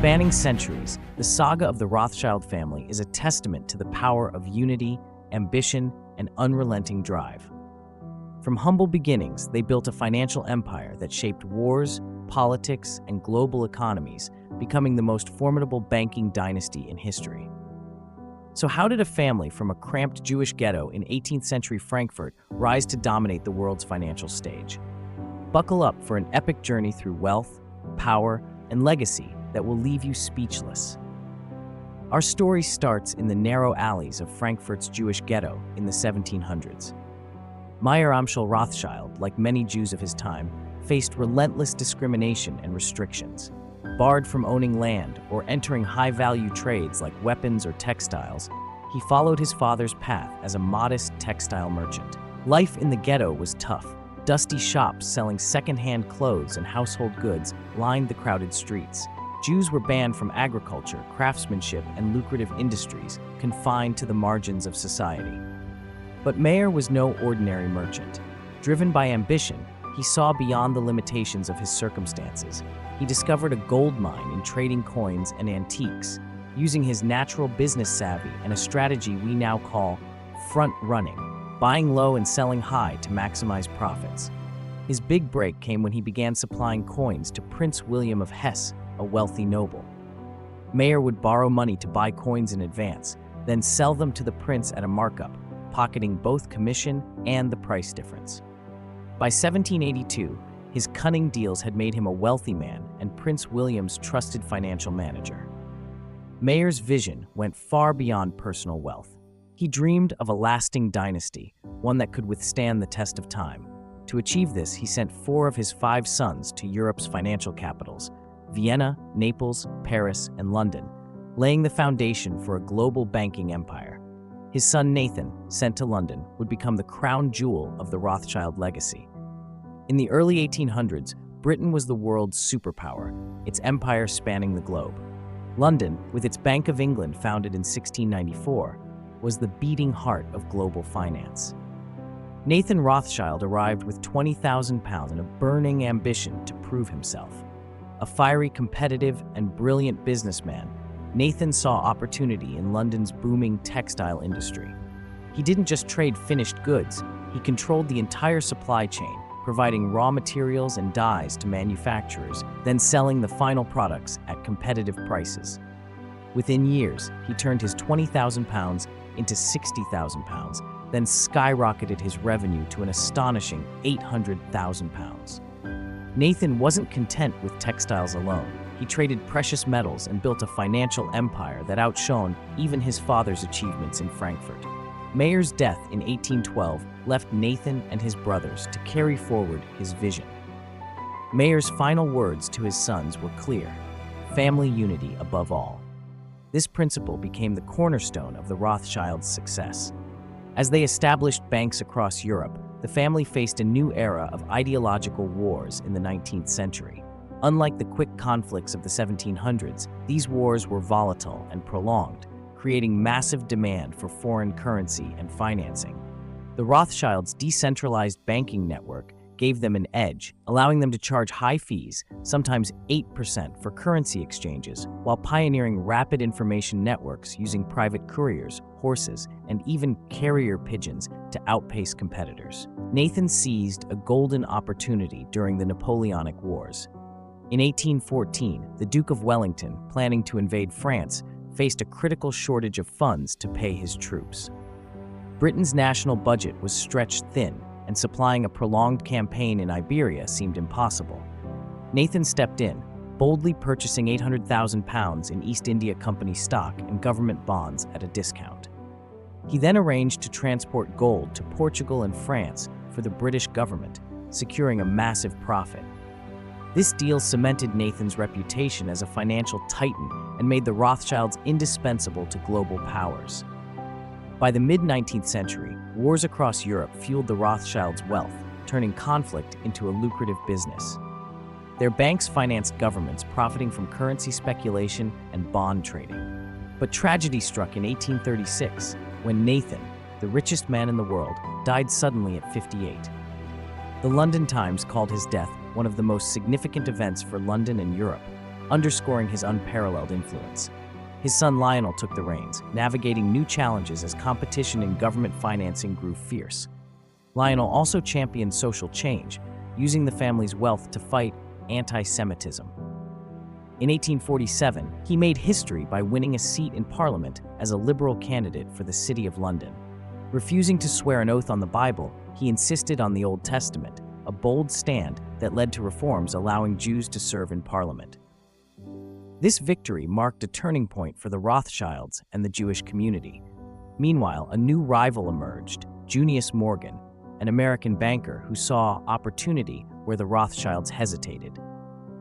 Spanning centuries, the saga of the Rothschild family is a testament to the power of unity, ambition, and unrelenting drive. From humble beginnings, they built a financial empire that shaped wars, politics, and global economies, becoming the most formidable banking dynasty in history. So how did a family from a cramped Jewish ghetto in 18th century Frankfurt rise to dominate the world's financial stage? Buckle up for an epic journey through wealth, power, and legacy that will leave you speechless. Our story starts in the narrow alleys of Frankfurt's Jewish ghetto in the 1700s. Meyer Amschel Rothschild, like many Jews of his time, faced relentless discrimination and restrictions. Barred from owning land or entering high-value trades like weapons or textiles, he followed his father's path as a modest textile merchant. Life in the ghetto was tough. Dusty shops selling second-hand clothes and household goods lined the crowded streets. Jews were banned from agriculture, craftsmanship, and lucrative industries, confined to the margins of society. But Meyer was no ordinary merchant. Driven by ambition, he saw beyond the limitations of his circumstances. He discovered a gold mine in trading coins and antiques, using his natural business savvy and a strategy we now call front-running, buying low and selling high to maximize profits. His big break came when he began supplying coins to Prince William of Hesse, a wealthy noble. Meyer would borrow money to buy coins in advance, then sell them to the prince at a markup, pocketing both commission and the price difference. By 1782, his cunning deals had made him a wealthy man and Prince William's trusted financial manager. Meyer's vision went far beyond personal wealth. He dreamed of a lasting dynasty, one that could withstand the test of time. To achieve this, he sent 4 of his 5 sons to Europe's financial capitals, Vienna, Naples, Paris, and London, laying the foundation for a global banking empire. His son Nathan, sent to London, would become the crown jewel of the Rothschild legacy. In the early 1800s, Britain was the world's superpower, its empire spanning the globe. London, with its Bank of England founded in 1694, was the beating heart of global finance. Nathan Rothschild arrived with £20,000 and a burning ambition to prove himself. A fiery, competitive, and brilliant businessman, Nathan saw opportunity in London's booming textile industry. He didn't just trade finished goods, he controlled the entire supply chain, providing raw materials and dyes to manufacturers, then selling the final products at competitive prices. Within years, he turned his £20,000 into £60,000, then skyrocketed his revenue to an astonishing £800,000. Nathan wasn't content with textiles alone. He traded precious metals and built a financial empire that outshone even his father's achievements in Frankfurt. Meyer's death in 1812 left Nathan and his brothers to carry forward his vision. Meyer's final words to his sons were clear: family unity above all. This principle became the cornerstone of the Rothschilds' success. As they established banks across Europe, the family faced a new era of ideological wars in the 19th century. Unlike the quick conflicts of the 1700s, these wars were volatile and prolonged, creating massive demand for foreign currency and financing. The Rothschilds' decentralized banking network gave them an edge, allowing them to charge high fees, sometimes 8%, for currency exchanges, while pioneering rapid information networks using private couriers, horses, and even carrier pigeons to outpace competitors. Nathan seized a golden opportunity during the Napoleonic Wars. In 1814, the Duke of Wellington, planning to invade France, faced a critical shortage of funds to pay his troops. Britain's national budget was stretched thin, and supplying a prolonged campaign in Iberia seemed impossible. Nathan stepped in, boldly purchasing £800,000 in East India Company stock and government bonds at a discount. He then arranged to transport gold to Portugal and France for the British government, securing a massive profit. This deal cemented Nathan's reputation as a financial titan and made the Rothschilds indispensable to global powers. By the mid-19th century, wars across Europe fueled the Rothschilds' wealth, turning conflict into a lucrative business. Their banks financed governments, profiting from currency speculation and bond trading. But tragedy struck in 1836, when Nathan, the richest man in the world, died suddenly at 58. The London Times called his death one of the most significant events for London and Europe, underscoring his unparalleled influence. His son Lionel took the reins, navigating new challenges as competition in government financing grew fierce. Lionel also championed social change, using the family's wealth to fight anti-Semitism. In 1847, he made history by winning a seat in Parliament as a Liberal candidate for the City of London. Refusing to swear an oath on the Bible, he insisted on the Old Testament, a bold stand that led to reforms allowing Jews to serve in Parliament. This victory marked a turning point for the Rothschilds and the Jewish community. Meanwhile, a new rival emerged, Junius Morgan, an American banker who saw opportunity where the Rothschilds hesitated.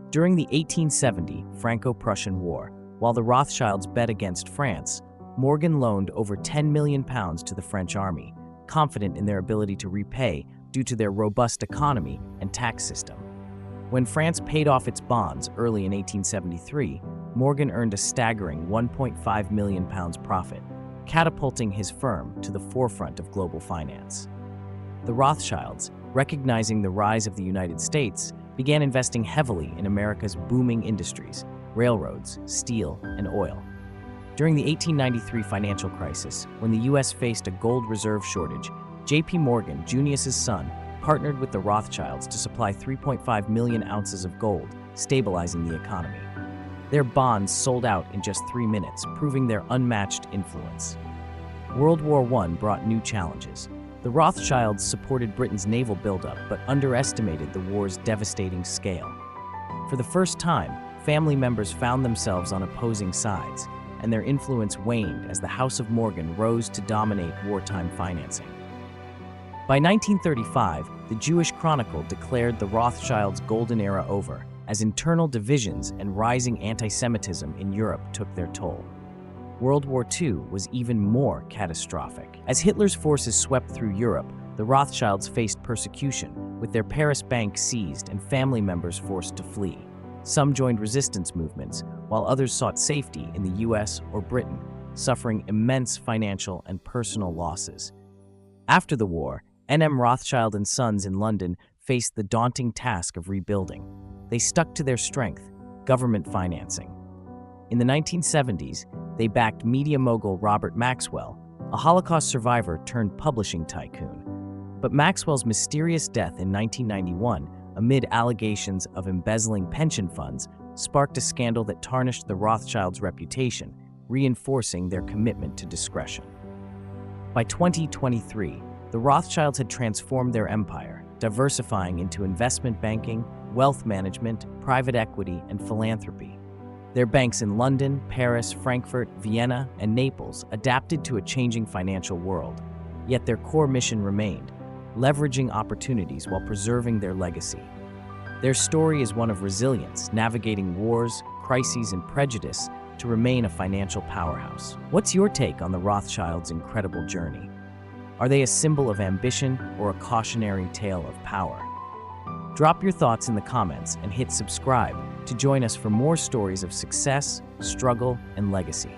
During the 1870 Franco-Prussian War, while the Rothschilds bet against France, Morgan loaned over £10 million to the French army, confident in their ability to repay due to their robust economy and tax system. When France paid off its bonds early in 1873, Morgan earned a staggering £1.5 million profit, catapulting his firm to the forefront of global finance. The Rothschilds, recognizing the rise of the United States, began investing heavily in America's booming industries, railroads, steel, and oil. During the 1893 financial crisis, when the U.S. faced a gold reserve shortage, J.P. Morgan, Junius's son, partnered with the Rothschilds to supply 3.5 million ounces of gold, stabilizing the economy. Their bonds sold out in just 3 minutes, proving their unmatched influence. World War I brought new challenges. The Rothschilds supported Britain's naval buildup but underestimated the war's devastating scale. For the first time, family members found themselves on opposing sides, and their influence waned as the House of Morgan rose to dominate wartime financing. By 1935, the Jewish Chronicle declared the Rothschilds' golden era over, as internal divisions and rising anti-Semitism in Europe took their toll. World War II was even more catastrophic. As Hitler's forces swept through Europe, the Rothschilds faced persecution, with their Paris bank seized and family members forced to flee. Some joined resistance movements, while others sought safety in the US or Britain, suffering immense financial and personal losses. After the war, N.M. Rothschild and Sons in London faced the daunting task of rebuilding. They stuck to their strength, government financing. In the 1970s, they backed media mogul Robert Maxwell, a Holocaust survivor turned publishing tycoon. But Maxwell's mysterious death in 1991, amid allegations of embezzling pension funds, sparked a scandal that tarnished the Rothschilds' reputation, reinforcing their commitment to discretion. By 2023, the Rothschilds had transformed their empire, diversifying into investment banking, wealth management, private equity, and philanthropy. Their banks in London, Paris, Frankfurt, Vienna, and Naples adapted to a changing financial world, yet their core mission remained, leveraging opportunities while preserving their legacy. Their story is one of resilience, navigating wars, crises, and prejudice to remain a financial powerhouse. What's your take on the Rothschilds' incredible journey? Are they a symbol of ambition or a cautionary tale of power? Drop your thoughts in the comments and hit subscribe to join us for more stories of success, struggle, and legacy.